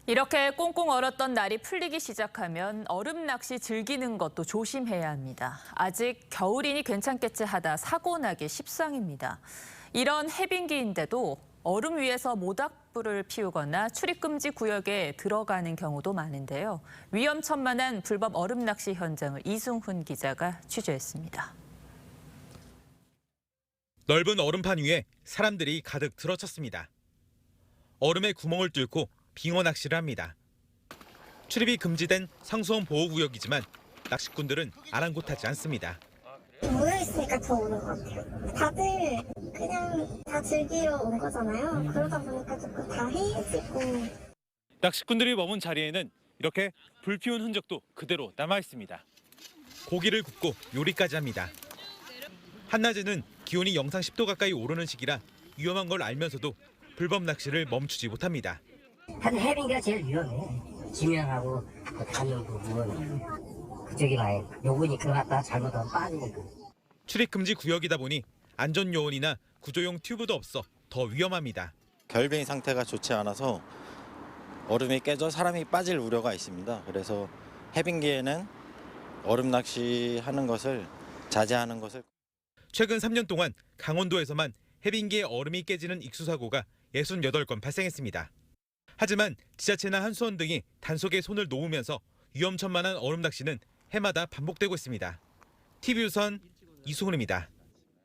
이렇게 꽁꽁 얼었던 날이 풀리기 시작하면 얼음 낚시 즐기는 것도 조심해야 합니다. 아직 겨울이니 괜찮겠지 하다 사고 나기 십상입니다. 이런 해빙기인데도 얼음 위에서 모닥불을 피우거나 출입금지 구역에 들어가는 경우도 많은데요. 위험천만한 불법 얼음 낚시 현장을 이승훈 기자가 취재했습니다. 넓은 얼음판 위에 사람들이 가득 들어찼습니다. 얼음에 구멍을 뚫고 빙어 낚시를 합니다. 출입이 금지된 상수원 보호구역이지만 낚시꾼들은 아랑곳하지 않습니다. 모여있으니까 더 오는 것 같아요. 다들 그냥 다 즐기러 온 거잖아요. 그러다 보니까 조금 다 해이해지고. 낚시꾼들이 머문 자리에는 이렇게 불 피운 흔적도 그대로 남아 있습니다. 고기를 굽고 요리까지 합니다. 한낮에는 기온이 영상 10도 가까이 오르는 시기라 위험한 걸 알면서도 불법 낚시를 멈추지 못합니다. 사실 해빙기가 제일 위험해. 지면하고 닿는 부분 그쪽이 많이 요근이 들어갔다가 잘못하면 빠지니까. 출입 금지 구역이다 보니 안전 요원이나 구조용 튜브도 없어 더 위험합니다. 결빙 상태가 좋지 않아서 얼음이 깨져 사람이 빠질 우려가 있습니다. 그래서 해빙기에는 얼음 낚시하는 것을 자제하는 것을. 최근 3년 동안 강원도에서만 해빙기에 얼음이 깨지는 익수사고가 68건 발생했습니다. 하지만 지자체나 한수원 등이 단속에 손을 놓으면서 위험천만한 얼음 낚시는 해마다 반복되고 있습니다. TV조선 이승훈입니다.